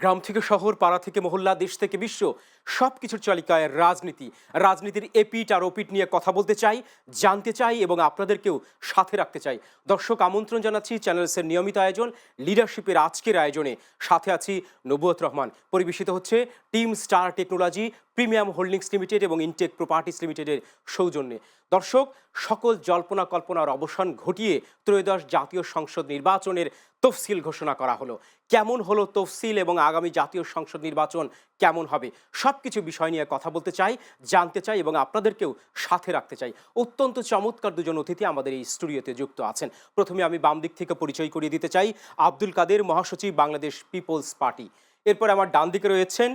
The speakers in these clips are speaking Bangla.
গ্রাম থেকে শহর, পাড়া থেকে মহল্লা, দেশ থেকে বিশ্ব, সবকিছুর চালিকায় রাজনীতি। রাজনীতির এপিট আর ওপিট নিয়ে কথা বলতে চাই, জানতে চাই এবং আপনাদেরকেও সাথে রাখতে চাই। দর্শক, আমন্ত্রণ জানাচ্ছি চ্যানেলসের নিয়মিত আয়োজন লিডারশিপের আজকের আয়োজনে। সাথে আছি নবুয়ত রহমান। পরিবেশিত হচ্ছে team star technology, premium holdings limited এবং ইনটেক প্রপার্টিস লিমিটেডের সৌজন্যে। দর্শক, সকল জল্পনা কল্পনার অবসান ঘটিয়ে ত্রয়োদশ জাতীয় সংসদ নির্বাচনের তফসিল ঘোষণা করা হলো। কেমন হলো তফসিল এবং আগামী জাতীয় সংসদ নির্বাচন কেমন হবে, সবকিছু বিষয় নিয়ে কথা বলতে চাই, জানতে চাই এবং আপনাদেরকেও সাথে রাখতে চাই। অত্যন্ত চমৎকার দুজন অতিথি আমাদের এই স্টুডিওতে যুক্ত আছেন। প্রথমে আমি বাম দিক থেকে পরিচয় করিয়ে দিতে চাই আব্দুল কাদের, মহাসচিব, বাংলাদেশ পিপলস পার্টি। এরপর আমার ডান দিকে রয়েছেন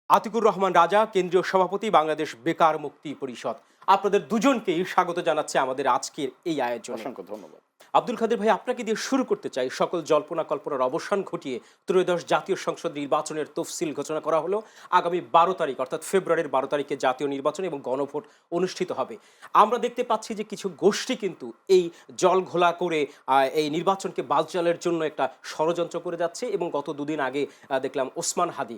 আতিকুর রহমান রাজা, কেন্দ্রীয় সভাপতি, বাংলাদেশ বেকার মুক্তি পরিষদ। আপনাদের দুজনকেই স্বাগত জানাচ্ছে আমাদের আজকের এই আয়োজনে। অসংখ্য ধন্যবাদ। আব্দুল কাদের ভাই, আপনাকে দিয়ে শুরু করতে চাই। সকল জল্পনা কল্পনার অবসান ঘটিয়ে ত্রয়োদশ জাতীয় সংসদ নির্বাচনের তফসিল ঘোষণা করা হলো। আগামী 12 তারিখ অর্থাৎ ফেব্রুয়ারির 12 তারিখে জাতীয় নির্বাচন এবং গণভোট অনুষ্ঠিত হবে। আমরা দেখতে পাচ্ছি যে কিছু গোষ্ঠী কিন্তু এই জল ঘোলা করে এই নির্বাচনকে বানচালের জন্য একটা ষড়যন্ত্র করে যাচ্ছে এবং গত দুদিন আগে দেখলাম ওসমান হাদি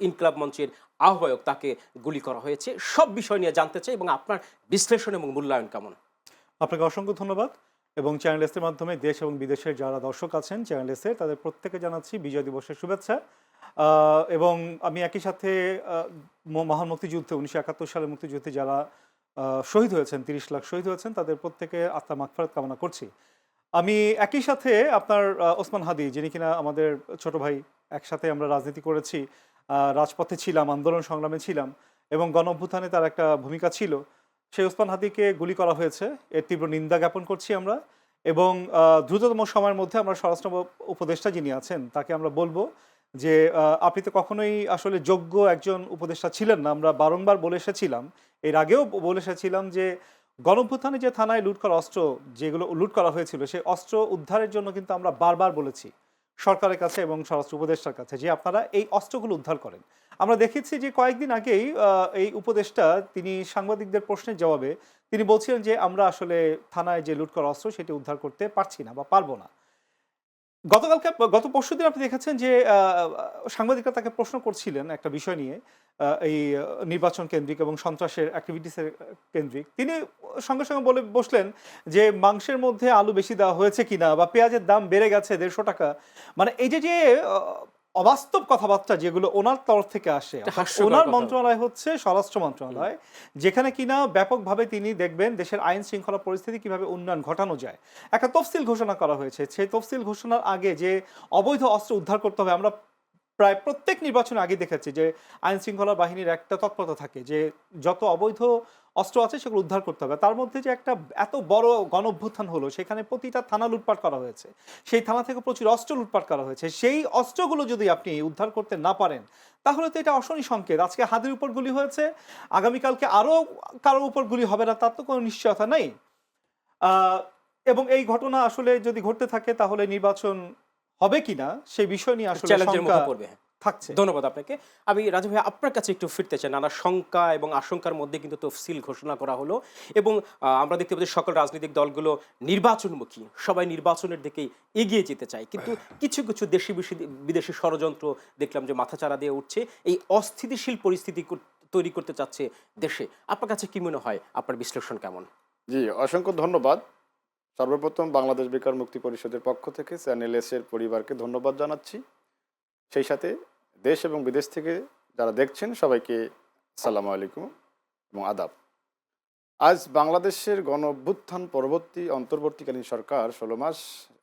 ইনকলাব মঞ্চের আহ্বায়ক, তাকে গুলি করা হয়েছে। সব বিষয় নিয়ে জানতে চাই এবং আপনার বিশ্লেষণ এবং মূল্যায়ন কেমন? আপনাকে অসংখ্য ধন্যবাদ এবং চ্যানেল এসের মাধ্যমে দেশ এবং বিদেশের যারা দর্শক আছেন চ্যানেল এসে তাদের প্রত্যেকে জানাচ্ছি বিজয় দিবসের শুভেচ্ছা। এবং আমি একই সাথে মহান মুক্তিযুদ্ধে 1971 সালের মুক্তিযুদ্ধে যারা শহীদ হয়েছেন, 30 লাখ শহীদ হয়েছেন, তাদের প্রত্যেকে আত্মা মাগফিরাত কামনা করছি। আমি একই সাথে আপনার ওসমান হাদি, যিনি কিনা আমাদের ছোট ভাই, একসাথে আমরা রাজনীতি করেছি, রাজপথে ছিলাম, আন্দোলন সংগ্রামে ছিলাম এবং গণ অভ্যুত্থানে তার একটা ভূমিকা ছিল। সেই ওসমান হাদিকে গুলি করা হয়েছে, এর তীব্র নিন্দা জ্ঞাপন করছি আমরা। এবং দ্রুততম সময়ের মধ্যে আমরা স্বরাষ্ট্র উপদেষ্টা যিনি আছেন তাকে আমরা বলবো যে আপনি তো কখনোই আসলে যোগ্য একজন উপদেষ্টা ছিলেন না। আমরা বারংবার বলে এসেছিলাম, এর আগেও বলে এসেছিলাম যে গণঅভ্যুত্থানে যে থানায় লুট করা অস্ত্র, যেগুলো লুট করা হয়েছিল, সেই অস্ত্র উদ্ধারের জন্য কিন্তু আমরা বারবার বলেছি সরকারের কাছে এবং স্বরাষ্ট্র উপদেষ্টার কাছে যে আপনারা এই অস্ত্রগুলো উদ্ধার করেন। আমরা দেখেছি যে কয়েকদিন আগেই এই উপদেষ্টা তিনি সাংবাদিকদের প্রশ্নের জবাবে তিনি বলছিলেন যে আমরা আসলে থানায় যে লুট করা অস্ত্র সেটি উদ্ধার করতে পারছি না বা পারবো না। গত পরশুদিন আপনি দেখেছেন যে সাংবাদিকরা তাকে প্রশ্ন করছিলেন একটা বিষয় নিয়ে, এই নির্বাচন কেন্দ্রিক এবং সন্ত্রাসের অ্যাক্টিভিটিসের কেন্দ্রিক। তিনি সঙ্গে সঙ্গে বলে বসলেন যে মাংসের মধ্যে আলু বেশি দেওয়া হয়েছে কিনা বা পেঁয়াজের দাম বেড়ে গেছে 150 টাকা। মানে এই যে অবাস্তব কথাবার্তা যেগুলো ওনার তরফ থেকে আসে, ওনার মন্ত্রণালয় হচ্ছে স্বরাষ্ট্র মন্ত্রণালয়, যেখানে কিনা ব্যাপকভাবে তিনি দেখবেন দেশের আইন শৃঙ্খলা পরিস্থিতি কিভাবে উন্নয়ন ঘটানো যায়। একটা তফসিল ঘোষণা করা হয়েছে, সেই তফসিল ঘোষণার আগে যে অবৈধ অস্ত্র উদ্ধার করতে হবে, আমরা প্রায় প্রত্যেক নির্বাচনে আগে দেখেছি যে আইন শৃঙ্খলা বাহিনীর একটা তৎপরতা থাকে যে যত অবৈধ অস্ত্র আছে সেগুলো উদ্ধার করতে হবে। তার মধ্যে যে একটা এত বড় গণঅভ্যুত্থান হলো, সেখানে প্রতিটা থানা লুটপাট করা হয়েছে, সেই থানা থেকে প্রচুর অস্ত্র লুটপাট করা হয়েছে। সেই অস্ত্রগুলো যদি আপনি উদ্ধার করতে না পারেন তাহলে তো এটা অশনি সংকেত। আজকে হাদির উপর গুলি হয়েছে, আগামীকালকে আরও কারোর উপর গুলি হবে না, তার তো কোনো নিশ্চয়তা নেই। এবং এই ঘটনা আসলে যদি ঘটতে থাকে তাহলে নির্বাচন হবে কিনা সেই বিষয় নিয়ে আসলে শঙ্কা থাকছে। ধন্যবাদ আপনাকে। আমি রাজু ভাই আপনার কাছে একটু ফিরতে চাই। নানা শঙ্কা এবং আশঙ্কার মধ্যে কিন্তু তফসিল ঘোষণা করা হলো এবং আমরা দেখতে পাচ্ছি সকল রাজনৈতিক দলগুলো নির্বাচনমুখী, সবাই নির্বাচনের দিকেই এগিয়ে যেতে চায়। কিন্তু কিছু কিছু দেশি বিদেশি ষড়যন্ত্র দেখলাম যে মাথাচাড়া দিয়ে উঠছে, এই অস্থিতিশীল পরিস্থিতি তৈরি করতে চাচ্ছে দেশে। আপনার কাছে কি মনে হয়, আপনার বিশ্লেষণ কেমন? জি, অসংখ্য ধন্যবাদ। সর্বপ্রথম বাংলাদেশ বেকার মুক্তি পরিষদের পক্ষ থেকে চ্যানেল এসের পরিবারকে ধন্যবাদ জানাচ্ছি। সেই সাথে দেশ এবং বিদেশ থেকে যারা দেখছেন সবাইকে আসসালামু আলাইকুম এবং আদাব। আজ বাংলাদেশের গণ অভ্যুত্থান পরবর্তী অন্তর্বর্তীকালীন সরকার 16 মাস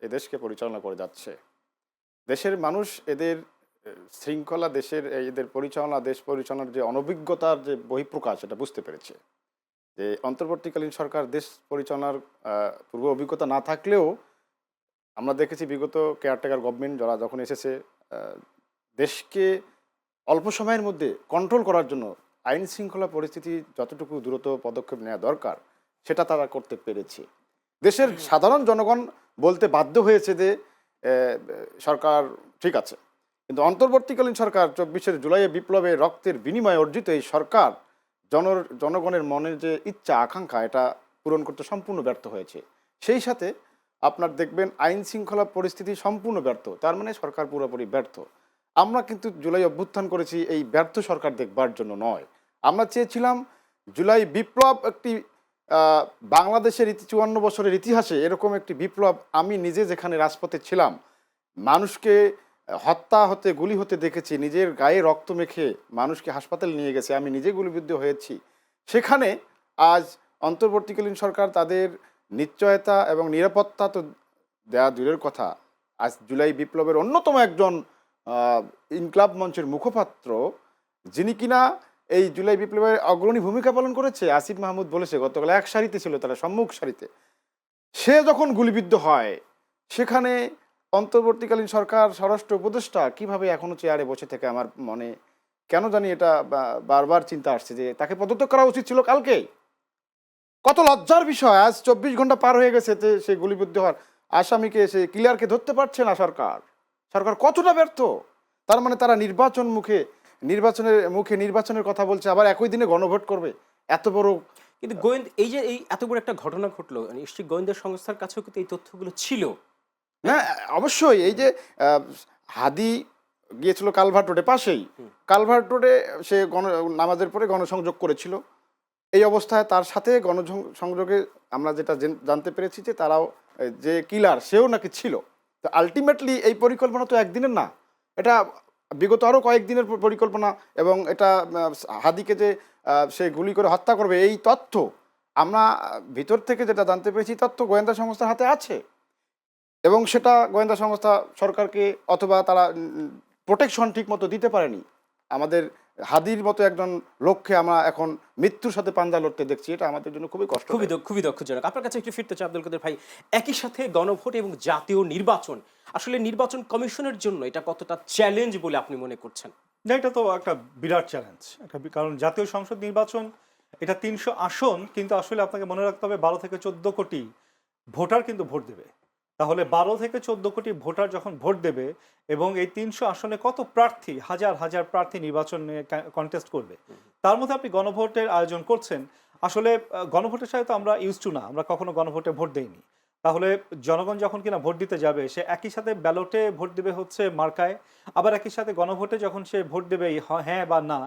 এদেশকে পরিচালনা করে যাচ্ছে। দেশের মানুষ এদের শৃঙ্খলা, এদের পরিচালনা, দেশ পরিচালনার যে অনভিজ্ঞতার যে বহিঃপ্রকাশ, এটা বুঝতে পেরেছে যে অন্তর্বর্তীকালীন সরকার দেশ পরিচালনার পূর্ব অভিজ্ঞতা না থাকলেও আমরা দেখেছি বিগত কেয়ারটেকার গভর্নমেন্ট যারা যখন এসেছে দেশকে অল্প সময়ের মধ্যে কন্ট্রোল করার জন্য আইন শৃঙ্খলা পরিস্থিতি যতটুকু দ্রুত পদক্ষেপ নেওয়া দরকার সেটা তারা করতে পেরেছে। দেশের সাধারণ জনগণ বলতে বাধ্য হয়েছে যে সরকার ঠিক আছে, কিন্তু অন্তর্বর্তীকালীন সরকার 24 জুলাইয়ে বিপ্লবে রক্তের বিনিময়ে অর্জিত এই সরকার জনগণের মনের যে ইচ্ছা আকাঙ্ক্ষা এটা পূরণ করতে সম্পূর্ণ ব্যর্থ হয়েছে। সেই সাথে আপনার দেখবেন আইন শৃঙ্খলা পরিস্থিতি সম্পূর্ণ ব্যর্থ, তার মানে সরকার পুরোপুরি ব্যর্থ। আমরা কিন্তু জুলাই অভ্যুত্থান করেছি এই ব্যর্থ সরকার দেখবার জন্য নয়। আমরা চেয়েছিলাম জুলাই বিপ্লব একটি বাংলাদেশের ৫৪ বছরের ইতিহাসে এরকম একটি বিপ্লব, আমি নিজে যেখানে রাজপথে ছিলাম, মানুষকে হত্যা হতে, গুলি হতে দেখেছি, নিজের গায়ে রক্ত মেখে মানুষকে হাসপাতালে নিয়ে গেছে, আমি নিজে গুলিবিদ্ধ হয়েছি। সেখানে আজ অন্তর্বর্তীকালীন সরকার তাদের নিশ্চয়তা এবং নিরাপত্তা তো দেয়া দূরের কথা, আজ জুলাই বিপ্লবের অন্যতম একজন ইনকলাব মঞ্চের মুখপাত্র, যিনি কিনা এই জুলাই বিপ্লবের অগ্রণী ভূমিকা পালন করেছে, আসিফ মাহমুদ বলেছে গতকাল এক সারিতে ছিল তারা, সম্মুখ সারিতে, সে যখন গুলিবিদ্ধ হয়, সেখানে অন্তর্বর্তীকালীন সরকার স্বরাষ্ট্র উপদেষ্টা কিভাবে এখনো চেয়ারে বসে থেকে আমার মনে কেন জানি এটা বারবার চিন্তা আসছে যে তাকে পদত্যাগ করা উচিত ছিল কালকে। কত লজ্জার বিষয়, আজ ২৪ ঘন্টা পার হয়ে গেছে সে গুলিবিদ্ধ হওয়ার আসামিকে, সে ক্লিয়ারকে ধরতে পারছে না সরকার। সরকার কতটা ব্যর্থ! তার মানে তারা নির্বাচনের কথা বলছে, আবার একই দিনে গণভোট করবে। এত বড় কিন্তু এই যে এই এত বড় একটা ঘটনা ঘটলো, নিশ্চয়ই গোয়েন্দা সংস্থার কাছেও কিন্তু এই তথ্যগুলো ছিল। না, অবশ্যই। এই যে হাদি গিয়েছিল কালভার্ট রোডে, পাশেই কালভার্ট রোডে সে নামাজের পরে গণসংযোগ করেছিল। এই অবস্থায় তার সাথে গণসংযোগে আমরা যেটা জানতে পেরেছি যে তারাও, যে কিলার সেও নাকি ছিল। তো আলটিমেটলি এই পরিকল্পনা তো একদিনের না, এটা বিগত আরও কয়েকদিনের পরিকল্পনা। এবং এটা হাদিকে যে সে গুলি করে হত্যা করবে, এই তথ্য আমরা ভিতর থেকে যেটা জানতে পেরেছি, তথ্য গোয়েন্দা সংস্থার হাতে আছে। এবং সেটা গোয়েন্দা সংস্থা সরকারকে অথবা তারা প্রোটেকশন ঠিক মতো দিতে পারেনি। আমাদের হাদির মতো একজন লোককে আমরা এখন মৃত্যুর সাথে পাঞ্জা লড়তে দেখছি, এটা আমাদের জন্য খুবই কষ্ট, খুবই দুঃখজনক। আপনার কাছে একটু ফিরতে চাই আব্দুল কাদের ভাই, একই সাথে গণভোট এবং জাতীয় নির্বাচন, আসলে নির্বাচন কমিশনের জন্য এটা কতটা চ্যালেঞ্জ বলে আপনি মনে করছেন? না, এটা তো একটা বিরাট চ্যালেঞ্জ, কারণ জাতীয় সংসদ নির্বাচন এটা ৩০০ আসন, কিন্তু আসলে আপনাকে মনে রাখতে হবে ১২ থেকে ১৪ কোটি ভোটার কিন্তু ভোট দেবে। তাহলে ১২ থেকে ১৪ কোটি ভোটার যখন ভোট দেবে এবং এই ৩০০ আসনে কত প্রার্থী, হাজার হাজার প্রার্থী নির্বাচনে কন্টেস্ট করবে, তার মধ্যে আপনি গণভোটের আয়োজন করছেন। আসলে গণভোটের সাথে তো আমরা ইউজ টু না, আমরা কখনো গণভোটে ভোট দেইনি। তাহলে জনগণ যখন কিনা ভোট দিতে যাবে, সে একই সাথে ব্যালটে ভোট দেবে হচ্ছে মার্কায়, আবার একই সাথে গণভোটে যখন সে ভোট দেবে হ্যাঁ বা না,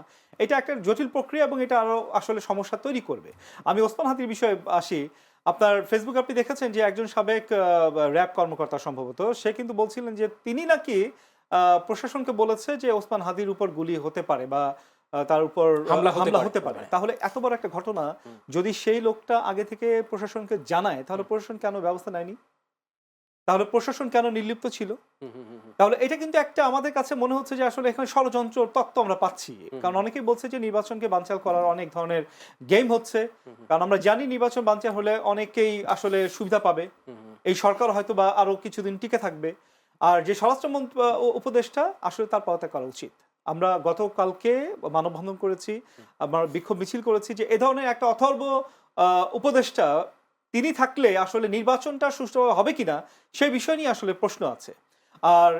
এটা একটা জটিল প্রক্রিয়া এবং এটা আরও আসলে সমস্যা তৈরি করবে। আমি ওসমান হাদির বিষয়ে আসি। আপনার ফেসবুকে আপনি দেখেছেন যে একজন সাবেক র্যাব কর্মকর্তা সম্ভবত, সে কিন্তু বলছিলেন যে তিনি নাকি প্রশাসনকে বলেছে যে ওসমান হাদির উপর গুলি হতে পারে বা তার উপর হামলা হতে পারে। তাহলে এত বড় একটা ঘটনা যদি সেই লোকটা আগে থেকে প্রশাসনকে জানায়, তাহলে প্রশাসন কেন ব্যবস্থা নেয়নি? তাহলে প্রশাসন কেন নির্লিপ্ত ছিল? তাহলে এটা কিন্তু একটা আমাদের কাছে মনে হচ্ছে যে আসলে এখানে ষড়যন্ত্র তত্ত্ব আমরা পাচ্ছি। কারণ অনেকেই বলছে যে নির্বাচনকে বানচাল করার অনেক ধরনের গেম হচ্ছে, কারণ আমরা জানি নির্বাচন বানচাল হলে অনেকেই আসলে সুবিধা পাবে, এই সরকার হয়তো বা আরো কিছুদিন টিকে থাকবে। আর যে স্বরাষ্ট্রমন্ত্রী উপদেষ্টা, আসলে তার পদত্যাগ করা উচিত। আমরা গতকালকে মানববন্ধন করেছি, আমরা বিক্ষোভ মিছিল করেছি যে এ ধরনের একটা অথর্ব উপদেষ্টা তিনি থাকলে আসলে নির্বাচনটা সুষ্ঠুভাবে হবে কিনা সেই বিষয় নিয়ে আসলে প্রশ্ন আছে। আর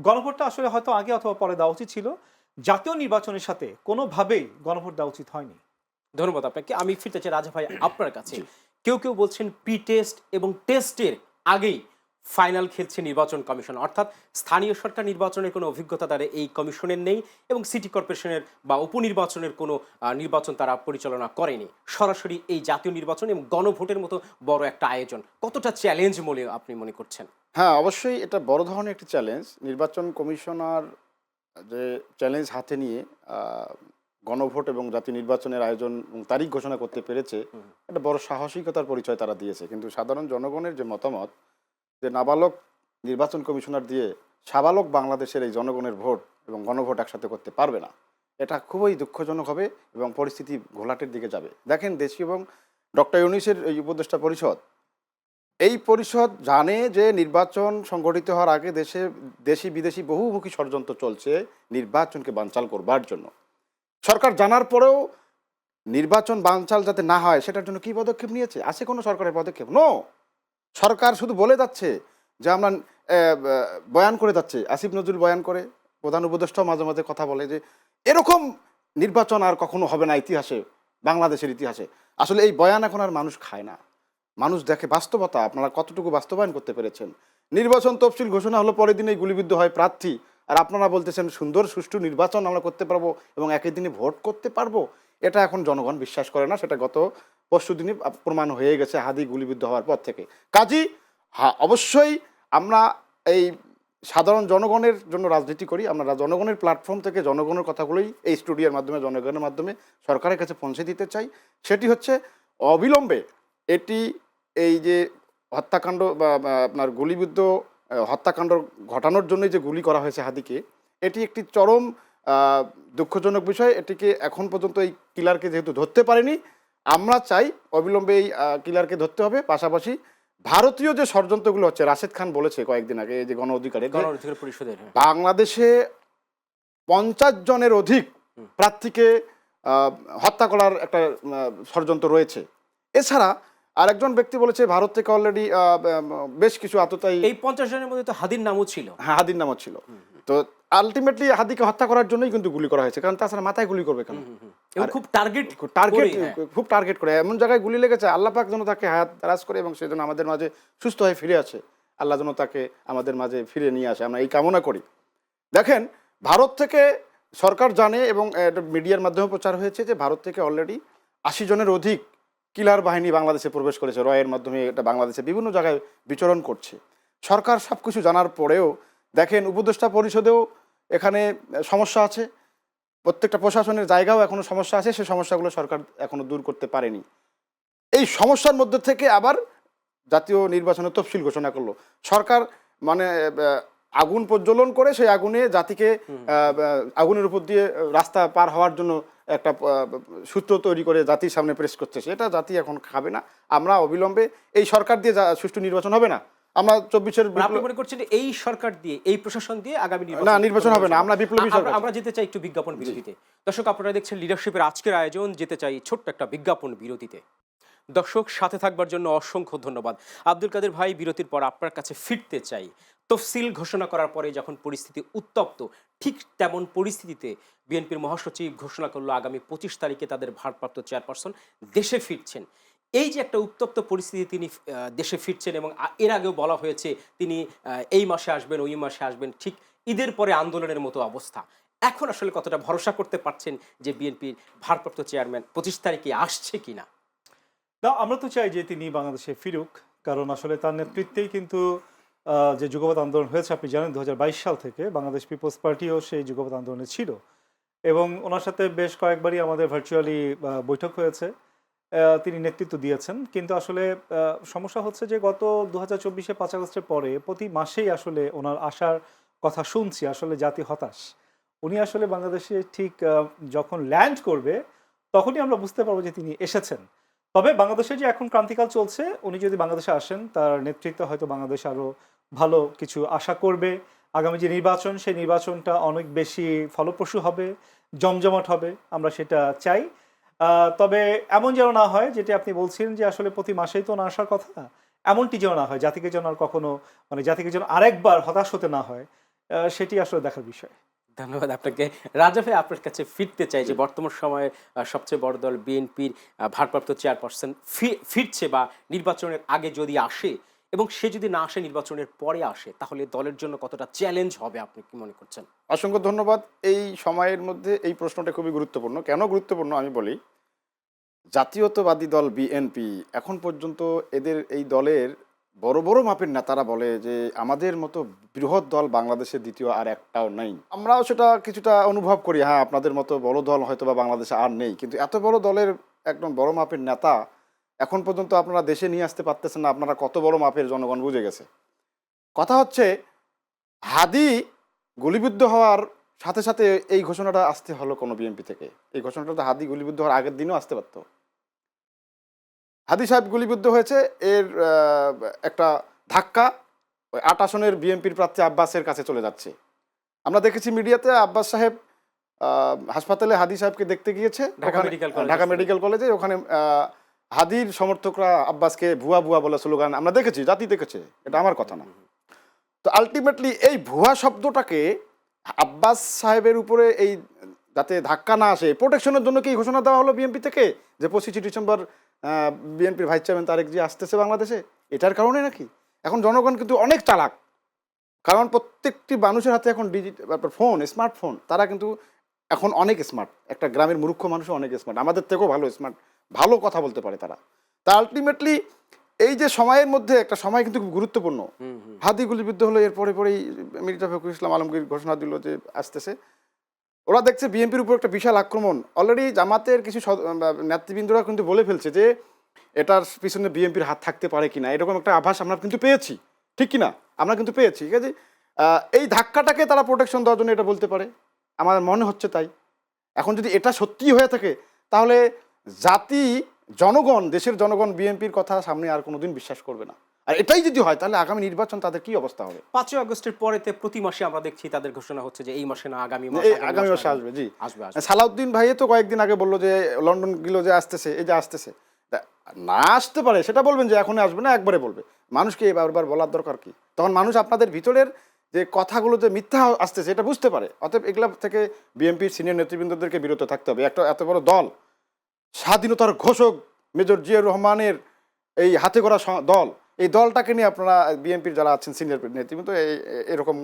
গণভোটটা আসলে হয়তো আগে অথবা পরে দেওয়া উচিত ছিল, জাতীয় নির্বাচনের সাথে কোনোভাবেই গণভোট দেওয়া উচিত হয়নি। ধন্যবাদ আপনাকে। আমি ফিরতে চাই রাজা ভাই আপনার কাছে। কেউ বলছেন প্রি টেস্ট এবং টেস্টের আগেই ফাইনাল খেলছে নির্বাচন কমিশন, অর্থাৎ স্থানীয় সরকার নির্বাচনের কোনো অভিজ্ঞতা তারা এই কমিশনের নেই এবং সিটি কর্পোরেশনের বা উপনির্বাচনের কোনো নির্বাচন তারা পরিচালনা করেনি। সরাসরি এই জাতীয় নির্বাচন এবং গণভোটের মতো বড় একটা আয়োজন কতটা চ্যালেঞ্জ বলে আপনি মনে করছেন? হ্যাঁ, অবশ্যই এটা বড় ধরনের একটি চ্যালেঞ্জ। নির্বাচন কমিশনার যে চ্যালেঞ্জ হাতে নিয়ে গণভোট এবং জাতীয় নির্বাচনের আয়োজন এবং তারিখ ঘোষণা করতে পেরেছে, একটা বড় সাহসিকতার পরিচয় তারা দিয়েছে। কিন্তু সাধারণ জনগণের যে মতামত, যে নাবালক নির্বাচন কমিশনার দিয়ে সাবালক বাংলাদেশের এই জনগণের ভোট এবং গণভোট একসাথে করতে পারবে না, এটা খুবই দুঃখজনক হবে এবং পরিস্থিতি ঘোলাটের দিকে যাবে। দেখেন, দেশীয় এবং ডক্টর ইউনূসের এই উপদেষ্টা পরিষদ, এই পরিষদ জানে যে নির্বাচন সংগঠিত হওয়ার আগে দেশি বিদেশি বহুমুখী ষড়যন্ত্র চলছে নির্বাচনকে বানচাল করবার জন্য। সরকার জানার পরেও নির্বাচন বানচাল যাতে না হয় সেটার জন্য কি পদক্ষেপ নিয়েছে? আছে কোনো সরকারের পদক্ষেপ? নো। সরকার শুধু বলে যাচ্ছে যে আমরা বয়ান করে যাচ্ছে, আসিফ নজরুল বয়ান করে, প্রধান উপদেষ্টাও মাঝে মাঝে কথা বলে যে এরকম নির্বাচন আর কখনো হবে না ইতিহাসে, বাংলাদেশের ইতিহাসে। আসলে এই বয়ান এখন আর মানুষ খায় না, মানুষ দেখে বাস্তবতা। আপনারা কতটুকু বাস্তবায়ন করতে পেরেছেন? নির্বাচন তফসিল ঘোষণা হলো, পরের দিনেই গুলিবিদ্ধ হয় প্রার্থী, আর আপনারা বলতেছেন সুন্দর সুষ্ঠু নির্বাচন আমরা করতে পারবো এবং একই দিনে ভোট করতে পারবো, এটা এখন জনগণ বিশ্বাস করে না। সেটা গত পরশুদিনই প্রমাণ হয়ে গেছে হাদি গুলিবিদ্ধ হওয়ার পর থেকে। কাজী অবশ্যই আমরা এই সাধারণ জনগণের জন্য রাজনীতি করি, আমরা জনগণের প্ল্যাটফর্ম থেকে জনগণের কথাগুলোই এই স্টুডিওর মাধ্যমে জনগণের মাধ্যমে সরকারের কাছে পৌঁছে দিতে চাই। সেটি হচ্ছে অবিলম্বে এটি এই যে হত্যাকাণ্ড বা আপনার গুলিবিদ্ধ হত্যাকাণ্ড ঘটানোর জন্যই যে গুলি করা হয়েছে হাদিকে, এটি একটি চরম দুঃখজনক বিষয়। এটিকে এখন পর্যন্ত এই কিলারকে যেহেতু ধরতে পারেনি, আমরা চাই অবিলম্বে এই কিলারকে ধরতে হবে। পাশাপাশি ভারতীয় যে ষড়যন্ত্রগুলো হচ্ছে, রাশেদ খান বলেছে কয়েকদিন আগে এই যে গণ অধিকার পরিষদের বাংলাদেশে 50 জনের অধিক প্রার্থীকে হত্যা করার একটা ষড়যন্ত্র রয়েছে। এছাড়া আরেকজন ব্যক্তি বলেছে ভারত থেকে অলরেডি বেশ কিছু আততায়ী, এই 50 জনের মধ্যে তো হাদির নামও ছিল। হ্যাঁ, হাদির নামও ছিল। তো আলটিমেটলি হাদিকে হত্যা করার জন্যই কিন্তু গুলি করা হয়েছে, কারণ তাছাড়া মাথায় গুলি করবে কেন? এবং খুব খুব টার্গেট করে এমন জায়গায় গুলি লেগেছে। আল্লাহ পাক যেন তাকে হায়াত দারাজ করে এবং সে যেন আমাদের মাঝে সুস্থ হয়ে ফিরে আসে, আল্লাহ যেন তাকে আমাদের মাঝে ফিরে নিয়ে আসে, আমরা এই কামনা করি। দেখেন, ভারত থেকে সরকার জানে এবং মিডিয়ার মাধ্যমে প্রচার হয়েছে যে ভারত থেকে অলরেডি 80 জনের অধিক কিলার বাহিনী বাংলাদেশে প্রবেশ করেছে, রয়ের মাধ্যমে এটা বাংলাদেশে বিভিন্ন জায়গায় বিচরণ করছে। সরকার সব কিছু জানার পরেও দেখেন উপদেষ্টা পরিষদেও এখানে সমস্যা আছে, প্রত্যেকটা প্রশাসনের জায়গাও এখনো সমস্যা আছে, সেই সমস্যাগুলো সরকার এখনো দূর করতে পারেনি। এই সমস্যার মধ্যে থেকে আবার জাতীয় নির্বাচনের তফসিল ঘোষণা করলো সরকার, মানে আগুন প্রজ্বলন করে সেই আগুনে জাতিকে আগুনের উপর দিয়ে রাস্তা পার হওয়ার জন্য একটা সূত্র তৈরি করে জাতির সামনে প্রেস করছে। সেটা জাতি এখন খাবে না। আমরা অবিলম্বে এই সরকার দিয়ে সুষ্ঠু নির্বাচন হবে না। আমরা 24-এর আপনি মনে করছেন এই সরকার দিয়ে, এই প্রশাসন দিয়ে আগামী নির্বাচন হবে না। আমরা বিপ্লবী সরকার। আমরা যেতে চাই একটু বিজ্ঞাপন বিরতিতে। দর্শক, আপনারা দেখছেন লিডারশিপের আজকের আয়োজন, যেতে চাই ছোট্ট একটা বিজ্ঞাপন বিরতিতে। দর্শক, সাথে থাকবার জন্য অসংখ্য ধন্যবাদ। আব্দুল কাদের ভাই, বিরতির পর আপনার কাছে ফিরতে চাই। তফসিল ঘোষণা করার পরে যখন পরিস্থিতি উত্তপ্ত, ঠিক তেমন পরিস্থিতিতে বিএনপির মহাসচিব ঘোষণা করলো আগামী 25 তারিখে তাদের ভারপ্রাপ্ত চেয়ারপারসন দেশে ফিরছেন। এই যে একটা উত্তপ্ত পরিস্থিতি, তিনি দেশে ফিরছেন এবং এর আগেও বলা হয়েছে তিনি এই মাসে আসবেন, ওই মাসে আসবেন, ঠিক ঈদের পরে আন্দোলনের মতো অবস্থা। এখন আসলে কতটা ভরসা করতে পারছেন যে বিএনপির ভারপ্রাপ্ত চেয়ারম্যান 25 তারিখে আসছে কিনা? না, আমরা তো চাই যে তিনি বাংলাদেশে ফিরুক, কারণ আসলে তার নেতৃত্বেই কিন্তু যে যুগপৎ আন্দোলন হয়েছে, আপনি জানেন 2022 সাল থেকে বাংলাদেশ পিপলস পার্টিও সেই যুগপৎ আন্দোলনে ছিল এবং ওনার সাথে বেশ কয়েকবারই আমাদের ভার্চুয়ালি বৈঠক হয়েছে, তিনি নেতৃত্ব দিয়েছেন। কিন্তু আসলে সমস্যা হচ্ছে যে গত 2024-এ 5 আগস্টের পরে প্রতি মাসেই আসলে ওনার আসার কথা শুনছি। আসলে জাতি হতাশ। উনি আসলে বাংলাদেশে ঠিক যখন ল্যান্ড করবে তখনই আমরা বুঝতে পারবো যে তিনি এসেছেন। তবে বাংলাদেশে যে এখন ক্রান্তিকাল চলছে, উনি যদি বাংলাদেশে আসেন, তার নেতৃত্বে হয়তো বাংলাদেশ আরও ভালো কিছু আশা করবে। আগামী যে নির্বাচন, সেই নির্বাচনটা অনেক বেশি ফলপ্রসূ হবে, জমজমাট হবে, আমরা সেটা চাই। তবে এমন যেন না হয়, যেটা আপনি বলছেন যে আসলে প্রতি মাসেই তো না আসার কথা, এমনটি যেন না হয়, জাতিকে যেন আর কখনো, মানে জাতিকে যেন আরেকবার হতাশ হতে না হয়, সেটি আসলে দেখার বিষয়। ধন্যবাদ আপনাকে। রাজা ভাই, আপনার কাছে ফিরতে চাই যে বর্তমান সময়ে সবচেয়ে বড় দল বিএনপির ভারপ্রাপ্ত চেয়ারপারসন ফিরছে বা নির্বাচনের আগে যদি আসে এবং সে যদি না আসে নির্বাচনের পরে আসে, তাহলে দলের জন্য কতটা চ্যালেঞ্জ হবে আপনি কি মনে করছেন? অসংখ্য ধন্যবাদ। এই সময়ের মধ্যে এই প্রশ্নটা খুবই গুরুত্বপূর্ণ। কেন গুরুত্বপূর্ণ আমি বলি। জাতীয়তাবাদী দল বিএনপি এখন পর্যন্ত এদের এই দলের বড় বড় মাপের নেতারা বলে যে আমাদের মতো বৃহৎ দল বাংলাদেশে দ্বিতীয় আর একটাও নেই। আমরাও সেটা কিছুটা অনুভব করি, হ্যাঁ আপনাদের মতো বড় দল হয়তো বা বাংলাদেশে আর নেই, কিন্তু এত বড় দলের একদম বড় মাপের নেতা এখন পর্যন্ত আপনারা দেশে নিয়ে আসতে পারতেছেন না। আপনারা কত বড় মাপের জনগণ বুঝে গেছে। কথা হচ্ছে, হাদি গুলিবিদ্ধ হওয়ার সাথে সাথে এই ঘোষণাটা আসতে হলো কোনো বিএনপি থেকে? এই ঘোষণাটা তো হাদি গুলিবিদ্ধ হওয়ার আগের দিনও আসতে পারত। হাদি সাহেব গুলিবিদ্ধ হয়েছে, এর একটা ধাক্কা ওই 8 আসনের বিএনপির প্রার্থী আব্বাসের কাছে চলে যাচ্ছে। আমরা দেখেছি মিডিয়াতে আব্বাস সাহেব হাসপাতালে হাদি সাহেবকে দেখতে গিয়েছে ঢাকা মেডিকেল কলেজে। ওখানে হাদির সমর্থকরা আব্বাসকে ভুয়া ভুয়া বলে স্লোগান আমরা দেখেছি, জাতি দেখেছে, এটা আমার কথা না। তো আলটিমেটলি এই ভুয়া শব্দটাকে আব্বাস সাহেবের উপরে এই যাতে ধাক্কা না আসে, প্রোটেকশনের জন্য কি ঘোষণা দেওয়া হলো বিএনপি থেকে যে 25 ডিসেম্বর বিএনপির ভাইস চেয়ারম্যান তারেক জি আসতেছে বাংলাদেশে? এটার কারণে নাকি? এখন জনগণ কিন্তু অনেক চালাক, কারণ প্রত্যেকটি মানুষের হাতে এখন ডিজিটাল ফোন, স্মার্টফোন, তারা কিন্তু এখন অনেক স্মার্ট। একটা গ্রামের মূর্খ মানুষও অনেক স্মার্ট, আমাদের থেকেও ভালো স্মার্ট, ভালো কথা বলতে পারে তারা। তা আলটিমেটলি এই যে সময়ের মধ্যে একটা সময় কিন্তু খুব গুরুত্বপূর্ণ। হাদি গুলিবিদ্ধ হলো, এর পরেই মির্জা ফখরুল ইসলাম আলমগীর ঘোষণা দিল যে আসতেছে। ওরা দেখছে বিএনপির উপর একটা বিশাল আক্রমণ। অলরেডি জামাতের কিছু নেতৃবৃন্দরা কিন্তু বলে ফেলছে যে এটার পিছনে বিএনপির হাত থাকতে পারে কিনা, এরকম একটা আভাস আমরা কিন্তু পেয়েছি, ঠিক কিনা? আমরা কিন্তু পেয়েছি, ঠিক আছে। এই ধাক্কাটাকে তারা প্রোটেকশন দেওয়ার জন্য এটা বলতে পারে, আমার মনে হচ্ছে তাই। এখন যদি এটা সত্যি হয়ে থাকে, তাহলে জাতি, জনগণ, দেশের জনগণ বিএনপির কথা সামনে আর কোনোদিন বিশ্বাস করবে না। আর এটাই যদি হয়, তাহলে আগামী নির্বাচন তাদের কি অবস্থা হবে? 5ই আগস্টের পরেতে প্রতি মাসে আমরা দেখছি তাদের ঘোষণা হচ্ছে যে এই মাসে না আগামী আগামী মাসে আসবে। জি, আসবে। সালাউদ্দিন ভাই তো কয়েকদিন আগে বললো যে লন্ডন গেল, যে আসতেছে, এই যে আসতেছে। না আসতে পারে সেটা বলবেন যে এখনই আসবে না, একবারে বলবে। মানুষকে বারবার বলার দরকার কি? তখন মানুষ আপনাদের ভিতরের যে কথাগুলো যে মিথ্যা আসতেছে এটা বুঝতে পারে। অতএব এগুলা থেকে বিএনপির সিনিয়র নেতৃবৃন্দদেরকে বিরত থাকতে হবে। একটা এত বড় দল, স্বাধীনতার ঘোষক মেজর জিয়াউর রহমানের এই হাতে গড়া দল, এই দলটাকে নিয়ে আপনারা বিএনপির যারা আছেন সিনিয়র নেতৃবৃন্দ এরকম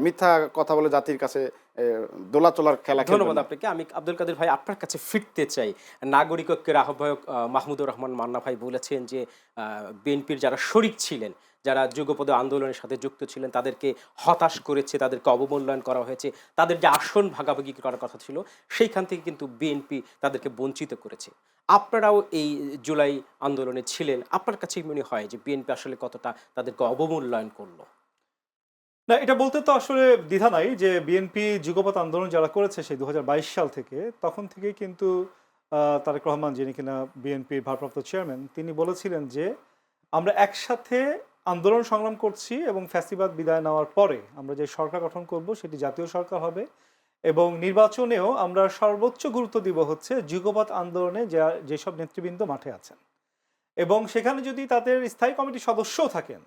মিথ্যা কথা বলে জাতির কাছে দোলাচলার খেলা খেলবেন না। ধন্যবাদ আপনাকে। আমি আব্দুল কাদের ভাই আপনার কাছে ফিরতে চাই। নাগরিক ঐক্যের আহ্বায়ক মাহমুদুর রহমান মান্না ভাই বলেছেন যে বিএনপির যারা শরিক ছিলেন, যারা যুগপৎ আন্দোলনের সাথে যুক্ত ছিলেন, তাদেরকে হতাশ করেছে, তাদেরকে অবমূল্যায়ন করা হয়েছে, তাদের যে আসন ভাগাভাগি করার কথা ছিল সেইখান থেকে কিন্তু বিএনপি তাদেরকে বঞ্চিত করেছে। আপনারাও এই জুলাই আন্দোলনে ছিলেন, আপনার কাছে মনে হয় যে বিএনপি আসলে কতটা তাদেরকে অবমূল্যায়ন করলো? না, এটা বলতে তো আসলে দ্বিধা নাই যে বিএনপি যুগপৎ আন্দোলন যারা করেছে সেই 2022 সাল থেকে, তখন থেকেই কিন্তু তারেক রহমান, যিনি কিনা বিএনপির ভারপ্রাপ্ত চেয়ারম্যান, তিনি বলেছিলেন যে আমরা একসাথে আন্দোলন সংগ্রাম করছি এবং ফ্যাসিবাদ বিদায় নেওয়ার পরে আমরা যে সরকার গঠন করব সেটি জাতীয় সরকার হবে এবং নির্বাচনেও আমরা সর্বোচ্চ গুরুত্ব দিব হচ্ছে যুগপৎ আন্দোলনে যেসব নেতৃবৃন্দ মাঠে আছেন এবং সেখানে যদি তাদের স্থায়ী কমিটির সদস্যও থাকেন,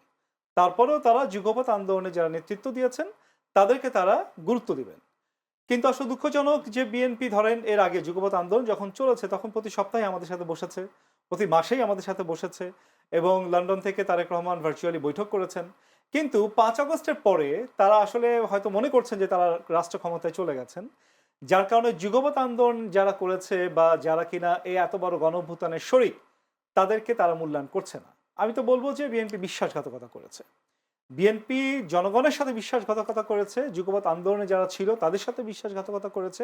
তারপরেও তারা যুগপৎ আন্দোলনে যারা নেতৃত্ব দিয়েছেন তাদেরকে তারা গুরুত্ব দিবেন। কিন্তু আসলে দুঃখজনক যে বিএনপি ধরেন এর আগে যুগপৎ আন্দোলন যখন চলেছে তখন প্রতি সপ্তাহে আমাদের সাথে বসেছে, প্রতি মাসেই আমাদের সাথে বসেছে এবং লন্ডন থেকে তারেক রহমান ভার্চুয়ালি বৈঠক করেছেন। কিন্তু 5 আগস্টের পরে তারা আসলে হয়তো মনে করছেন যে তারা রাষ্ট্র ক্ষমতায় চলে গেছেন, যার কারণে যুগপৎ আন্দোলন যারা করেছে বা যারা কিনা এই এত বড় গণঅভ্যুত্থানের শরিক, তাদেরকে তারা মূল্যায়ন করছে না। আমি তো বলবো যে বিএনপি বিশ্বাসঘাতকতা করেছে, বিএনপি জনগণের সাথে বিশ্বাসঘাতকতা করেছে, যুগপৎ আন্দোলনে যারা ছিল তাদের সাথে বিশ্বাসঘাতকতা করেছে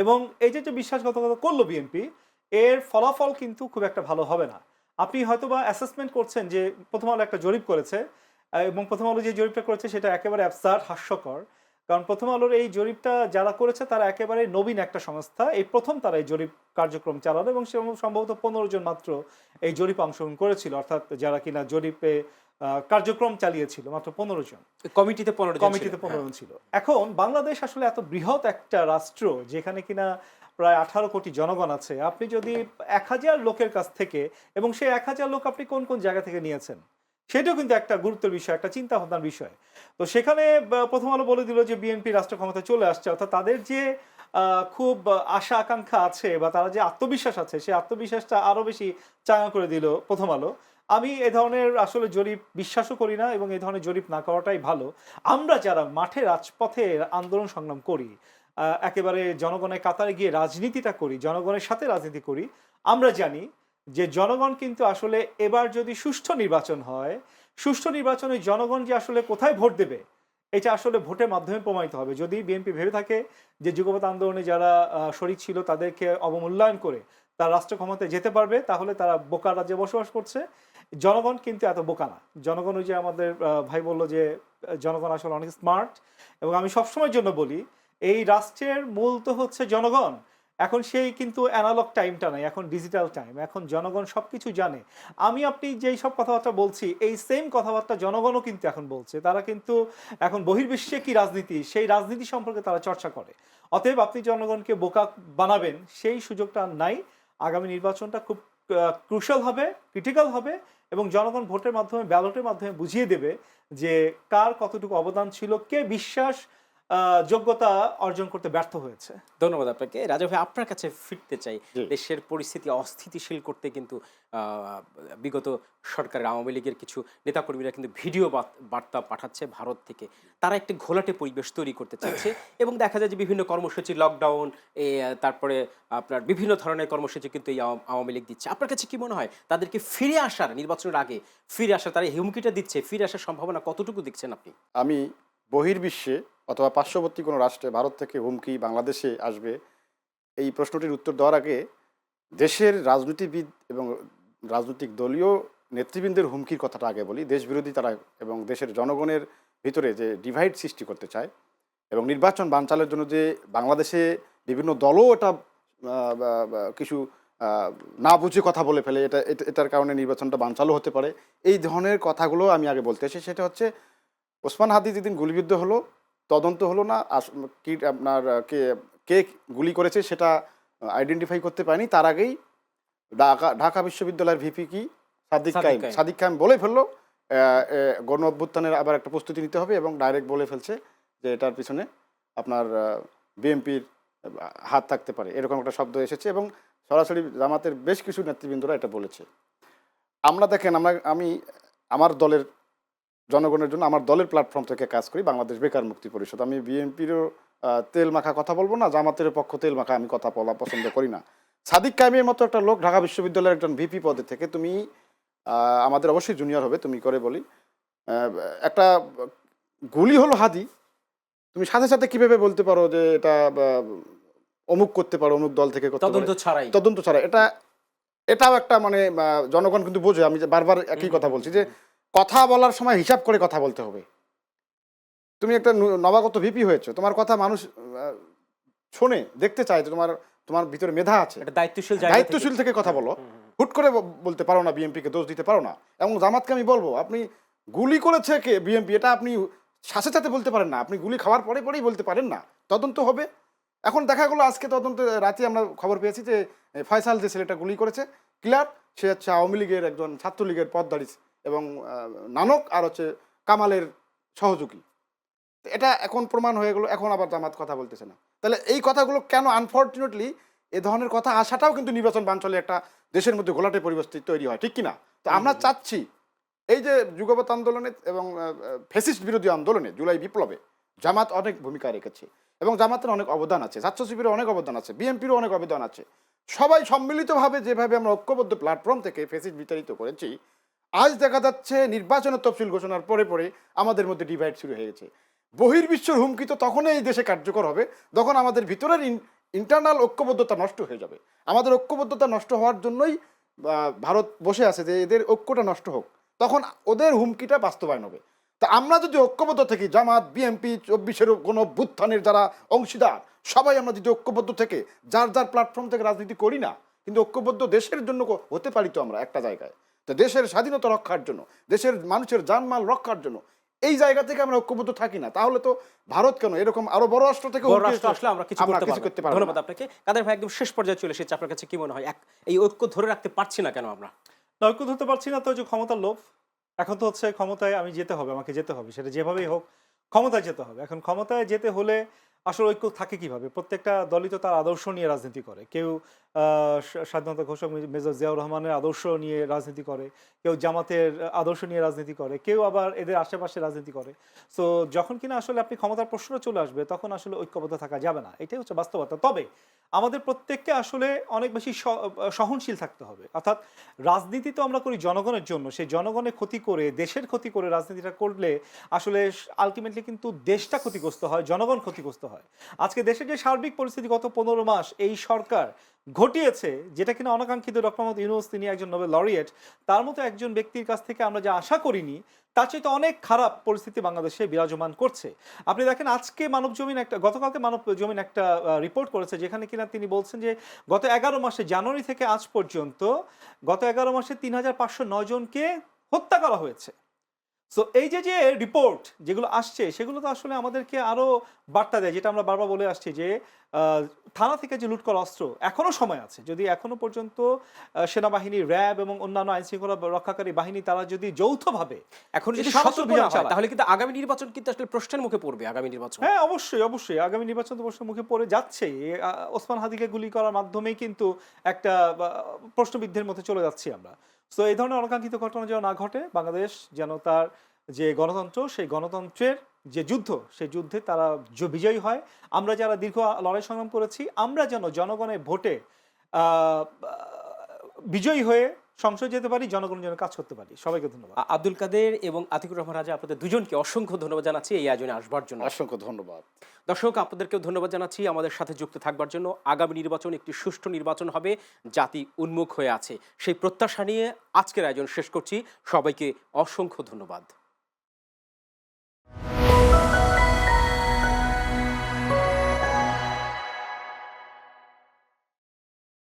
এবং এই যে বিশ্বাসঘাতকতা করলো বিএনপি, এর ফলাফল কিন্তু খুব একটা ভালো হবে না। আপনি হয়তোবা অ্যাসেসমেন্ট করছেন যে প্রথম আলো একটা জরিপ করেছে এবং প্রথম আলো যে জরিপটা করেছে সেটা একেবারে অ্যাবসার্ড, হাস্যকর। কারণ প্রথম আলোর এই জরিপটা যারা করেছে তারা একেবারে নবীন একটা সংস্থা, এই প্রথম তারা এই জরিপ কার্যক্রম চালানো এবং সম্ভবত 15 জন মাত্র এই জরিপ অংশগ্রহণ করেছিল, অর্থাৎ যারা কিনা জরিপে কার্যক্রম চালিয়েছিল মাত্র 15 জন। কমিটিতে 15 জন ছিল। এখন বাংলাদেশ আসলে এত বৃহৎ একটা রাষ্ট্র যেখানে কিনা প্রায় 18 কোটি জনগণ আছে, আপনি যদি 1000 লোকের কাছ থেকে, এবং সেই 1000 লোক আপনি কোন কোন জায়গা থেকে নিয়েছেন সেটাও কিন্তু একটা গুরুত্বের বিষয়, একটা চিন্তা ভাবনার বিষয়। তো সেখানে প্রথম আলো বলে দিল যে বিএনপি রাষ্ট্র ক্ষমতায় চলে আসছে, অর্থাৎ তাদের যে খুব আশা আকাঙ্ক্ষা আছে বা তারা যে আত্মবিশ্বাস আছে সেই আত্মবিশ্বাসটা আরো বেশি চাঙ্গা করে দিল প্রথম আলো। আমি এ ধরনের আসলে জরিপ বিশ্বাসও করি না এবং এই ধরনের জরিপ না করাটাই ভালো। আমরা যারা মাঠে রাজপথে আন্দোলন সংগ্রাম করি, একেবারে জনগণের কাতারে গিয়ে রাজনীতিটা করি, জনগণের সাথে রাজনীতি করি, আমরা জানি যে জনগণ কিন্তু আসলে এবার যদি সুষ্ঠু নির্বাচন হয়, সুষ্ঠু নির্বাচনে জনগণ যে আসলে কোথায় ভোট দেবে এটা আসলে ভোটের মাধ্যমে প্রমাণিত হবে। যদি বিএনপি ভেবে থাকে যে যুগপৎ আন্দোলনে যারা শরিক ছিল তাদেরকে অবমূল্যায়ন করে তারা রাষ্ট্র ক্ষমতায় যেতে পারবে, তাহলে তারা বোকা রাজ্যে বসবাস করছে। জনগণ কিন্তু এত বোকা না। জনগণ, ওই যে আমাদের ভাই বললো যে জনগণ আসলে অনেক স্মার্ট, এবং আমি সবসময়ের জন্য বলি এই রাষ্ট্রের মূল তো হচ্ছে জনগণ। এখন সেই কিন্তু অ্যানালগ টাইমটা নাই, এখন ডিজিটাল টাইম, এখন জনগণ সবকিছু জানে। আমি আপনি যেই সব কথাবার্তা বলছি এই সেম কথাবার্তা জনগণও কিন্তু এখন বলছে। তারা কিন্তু এখন বহির্বিশ্বে কি রাজনীতি সেই রাজনীতি সম্পর্কে তারা চর্চা করে। অতএব আপনি জনগণকে বোকা বানাবেন সেই সুযোগটা নাই। আগামী নির্বাচনটা খুব ক্রুশাল হবে, ক্রিটিক্যাল হবে এবং জনগণ ভোটের মাধ্যমে, ব্যালটের মাধ্যমে বুঝিয়ে দেবে যে কার কতটুকু অবদান ছিল, কে বিশ্বাস যোগ্যতা অর্জন করতে ব্যর্থ হয়েছে। ধন্যবাদ আপনাকে। রাজা ভাই, আপনার কাছে ফিরতে চাই। জি। দেশের পরিস্থিতি অস্থিতিশীল করতে কিন্তু বিগত সরকারের আওয়ামী লীগের কিছু নেতাকর্মীরা কিন্তু ভিডিও বার্তা পাঠাচ্ছে ভারত থেকে। তারা একটি ঘোলাটে পরিবেশ তৈরি করতে চাচ্ছে এবং দেখা যায় যে বিভিন্ন কর্মসূচি, লকডাউন, তারপরে আপনার বিভিন্ন ধরনের কর্মসূচি কিন্তু এই আওয়ামী লীগ দিচ্ছে। আপনার কাছে কি মনে হয় তাদেরকে ফিরে আসার, নির্বাচনের আগে ফিরে আসার, তারা এই হুমকিটা দিচ্ছে, ফিরে আসার সম্ভাবনা কতটুকু দেখছেন আপনি? আমি বহির্বিশ্বে অথবা পার্শ্ববর্তী কোনো রাষ্ট্রে ভারত থেকে হুমকি বাংলাদেশে আসবে এই প্রশ্নটির উত্তর দেওয়ার আগে দেশের রাজনীতিবিদ এবং রাজনৈতিক দলীয় নেতৃবৃন্দের হুমকির কথাটা আগে বলি। দেশবিরোধী তারা এবং দেশের জনগণের ভিতরে যে ডিভাইড সৃষ্টি করতে চায় এবং নির্বাচন বানচালের জন্য যে বাংলাদেশে বিভিন্ন দলও এটা কিছু না বুঝে কথা বলে ফেলে, এটার কারণে নির্বাচনটা বানচালও হতে পারে। এই ধরনের কথাগুলো আমি আগে বলতে এসে, সেটা হচ্ছে ওসমান হাদি যেদিন গুলিবিদ্ধ হলো, তদন্ত হলো না, কি আপনার কে কে গুলি করেছে সেটা আইডেন্টিফাই করতে পারেনি। তার আগেই ঢাকা বিশ্ববিদ্যালয়ের ভিপি কি সাদিক কায়েম বলে ফেললো গণ অভ্যুত্থানের আবার একটা প্রস্তুতি নিতে হবে এবং ডাইরেক্ট বলে ফেলছে যে এটার পিছনে আপনার বিএনপির হাত থাকতে পারে, এরকম একটা শব্দ এসেছে এবং সরাসরি জামাতের বেশ কিছু নেতৃবৃন্দরা এটা বলেছে। আমরা দেখেন, আমি আমার দলের জনগণের জন্য আমার দলের প্ল্যাটফর্ম থেকে কাজ করি, বাংলাদেশ বেকার মুক্তি পরিষদ। আমি বিএনপিরও তেল মাখা কথা বলবো না, জামাতের পক্ষ তেল মাখা আমি কথা বলা পছন্দ করি না। সাদিক কায়েমের মতো একটা লোক ঢাকা বিশ্ববিদ্যালয়ের একজন ভিপি পদে থেকে, তুমি আমাদের অবশ্যই জুনিয়র হবে, তুমি করে বলি, একটা গুলি হলো হাদি, তুমি সাথে সাথে কিভাবে বলতে পারো যে এটা অমুক করতে পারো, অমুক দল থেকে করতে পারো, তদন্ত ছাড়া? এটাও একটা মানে জনগণ কিন্তু বোঝে। আমি যে বারবার একই কথা বলছি যে কথা বলার সময় হিসাব করে কথা বলতে হবে। তুমি একটা নবাগত ভিপি হয়েছো, তোমার কথা মানুষ শোনে, দেখতে চায় যে তোমার ভিতরে মেধা আছে, দায়িত্বশীল থেকে কথা বলো। হুট করে বলতে পারো না, বিএনপিকে দোষ দিতে পারো না। এবং জামাতকে আমি বলবো, আপনি গুলি করেছে কে বিএনপি, এটা আপনি সাথে সাথে বলতে পারেন না, আপনি গুলি খাওয়ার পরেই বলতে পারেন না, তদন্ত হবে। এখন দেখা গেলো আজকে তদন্ত রাতে আমরা খবর পেয়েছি যে ফয়সাল যে ছেলেটা গুলি করেছে ক্লিয়ার, সে হচ্ছে আওয়ামী লীগের একজন ছাত্রলীগের পদধারী এবং নানক আর হচ্ছে কামালের সহযোগী। এটা এখন প্রমাণ হয়ে গেল, এখন আবার জামাত কথা বলতেছে না। তাহলে এই কথাগুলো কেন? আনফর্চুনেটলি এ ধরনের কথা আসাটাও কিন্তু নির্বাচন বানচালে একটা দেশের মধ্যে ঘোলাটে পরিবেশ তৈরি হয়, ঠিক কিনা? তো আমরা চাচ্ছি এই যে যুগপৎ আন্দোলনে এবং ফ্যাসিস্ট বিরোধী আন্দোলনে, জুলাই বিপ্লবে জামাত অনেক ভূমিকা রেখেছে এবং জামাতের অনেক অবদান আছে, ছাত্র শিবিরের অনেক অবদান আছে, বিএনপিরও অনেক অবদান আছে। সবাই সম্মিলিতভাবে যেভাবে আমরা ঐক্যবদ্ধ প্ল্যাটফর্ম থেকে ফ্যাসিস্ট বিতাড়িত করেছি, আজ দেখা যাচ্ছে নির্বাচনের তফসিল ঘোষণার পরে পরে আমাদের মধ্যে ডিভাইড শুরু হয়ে গেছে। বহির্বিশ্বের হুমকি তো তখনই এই দেশে কার্যকর হবে যখন আমাদের ভিতরের ইন্টারনাল ঐক্যবদ্ধতা নষ্ট হয়ে যাবে। আমাদের ঐক্যবদ্ধতা নষ্ট হওয়ার জন্যই ভারত বসে আছে যে এদের ঐক্যটা নষ্ট হোক, তখন ওদের হুমকিটা বাস্তবায়ন হবে। তা আমরা যদি ঐক্যবদ্ধ থাকি, জামাত, বিএনপি, 24-এর গণ অভ্যুত্থানের যারা অংশীদার, সবাই আমরা যদি ঐক্যবদ্ধ থেকে যার যার প্ল্যাটফর্ম থেকে রাজনীতি করি না, কিন্তু ঐক্যবদ্ধ দেশের জন্য হতে পারি তো আমরা একটা জায়গায়, তো দেশের স্বাধীনতা রক্ষার জন্য, দেশের মানুষের জানমাল রক্ষার জন্য এই জায়গা থেকে আমরা ঐক্যবদ্ধ থাকি না, তাহলে তো ভারত কেন, এরকম আরো বড় রাষ্ট্র থেকে আসলে আমরা কিছু করতে পারবো না। ধন্যবাদ আপনাকে। কাদের ভাই, একদম শেষ পর্যায়ে চলে এসেছে, আপনার কাছে কি মনে হয় এই ঐক্য ধরে রাখতে পারছি না কেন আমরা? ঐক্য ধরতে পারছি না তো যে ক্ষমতার লোভ। এখন তো হচ্ছে ক্ষমতায় আমি যেতে হবে, আমাকে যেতে হবে, সেটা যেভাবেই হোক ক্ষমতায় যেতে হবে। এখন ক্ষমতায় যেতে হলে আসলে ঐক্য থাকে কিভাবে? প্রত্যেকটা দলই তো তার আদর্শ নিয়ে রাজনীতি করে। কেউ স্বাধীনতা ঘোষক মেজর জিয়াউর রহমানের আদর্শ নিয়ে রাজনীতি করে, কেউ জামাতের আদর্শ নিয়ে রাজনীতি করে, কেউ আবার এদের আশেপাশে রাজনীতি করে। সো যখন কিনা আসলে আপনি ক্ষমতার প্রশ্ন চলে আসবে, তখন আসলে ঐক্যবদ্ধ থাকা যাবে না, এটাই হচ্ছে বাস্তবতা। তবে আমাদের প্রত্যেককে আসলে অনেক বেশি সহনশীল থাকতে হবে। অর্থাৎ রাজনীতি তো আমরা করি জনগণের জন্য, সেই জনগণের ক্ষতি করে, দেশের ক্ষতি করে রাজনীতিটা করলে আসলে আলটিমেটলি কিন্তু দেশটা ক্ষতিগ্রস্ত হয়, জনগণ ক্ষতিগ্রস্ত হয়। আজকে দেশের যে সার্বিক পরিস্থিতি গত 15 মাস এই সরকার ঘটিয়েছে, যেটা কিনা অনাকাঙ্ক্ষিত ডক্টর মোহাম্মদ ইউনূস, তিনি একজন নোবেল লরিয়েট, তার মতো একজন ব্যক্তির কাছ থেকে আমরা যা আশা করিনি তার চাইতে অনেক খারাপ পরিস্থিতি বাংলাদেশে বিরাজমান করছে। আপনি দেখেন আজকে গতকালকে মানব জমিন একটা রিপোর্ট করেছে, যেখানে কিনা তিনি বলছেন যে গত 11 মাসে, জানুয়ারি থেকে আজ পর্যন্ত, গত 11 মাসে 3509 জনকে হত্যা করা হয়েছে। সো এই যে রিপোর্ট যেগুলো আসছে সেগুলো তো আসলে আমাদেরকে আরো বার্তা দেয়, যেটা আমরা বারবার বলে আসছি যে থানা থেকে যে লুট করা অস্ত্র এখনো সময় আছে, যদি এখনো পর্যন্ত সেনাবাহিনী, র্যাব এবং অন্যান্য আইন শৃঙ্খলা রক্ষাকারী বাহিনী তারা যদি যৌথভাবে এখন যদি সাহস সতর্ক অভিযান না হয় চালায়, তাহলে কিন্তু আগামী নির্বাচন কিন্তু আসলে প্রশ্নের মুখে পড়বে। আগামী নির্বাচন হ্যাঁ অবশ্যই অবশ্যই আগামী নির্বাচন তো প্রশ্নের মুখে পড়ে যাচ্ছে। ওসমান হাদিকে গুলি করার মাধ্যমেই কিন্তু একটা প্রশ্নবিদ্ধের মধ্যে চলে যাচ্ছি আমরা। তো এই ধরনের অনাকাঙ্ক্ষিত ঘটনা যেন না ঘটে, বাংলাদেশ যেন তার যে গণতন্ত্র, সেই গণতন্ত্রের যে যুদ্ধ, সেই যুদ্ধে তারা বিজয়ী হয়। আমরা যারা দীর্ঘ লড়াই সংগ্রাম করেছি, আমরা যেন জনগণের ভোটে আহ, বিজয়ী হয়ে সংসদ যেতে পারি, জনগণের জন্য কাজ করতে পারি। সবাইকে ধন্যবাদ। আব্দুল কাদের এবং আতিকুর রহমান রাজা, আপনাদের দুজনকে অসংখ্য ধন্যবাদ জানাচ্ছি এই আয়োজনে আসবার জন্য। অসংখ্য ধন্যবাদ। দর্শক, আপনাদেরকেও ধন্যবাদ জানাচ্ছি আমাদের সাথে যুক্ত থাকবার জন্য। আগামী নির্বাচন একটি সুষ্ঠু নির্বাচন হবে, জাতি উন্মুখ হয়ে আছে সেই প্রত্যাশা নিয়ে আজকের আয়োজন শেষ করছি। সবাইকে অসংখ্য ধন্যবাদ।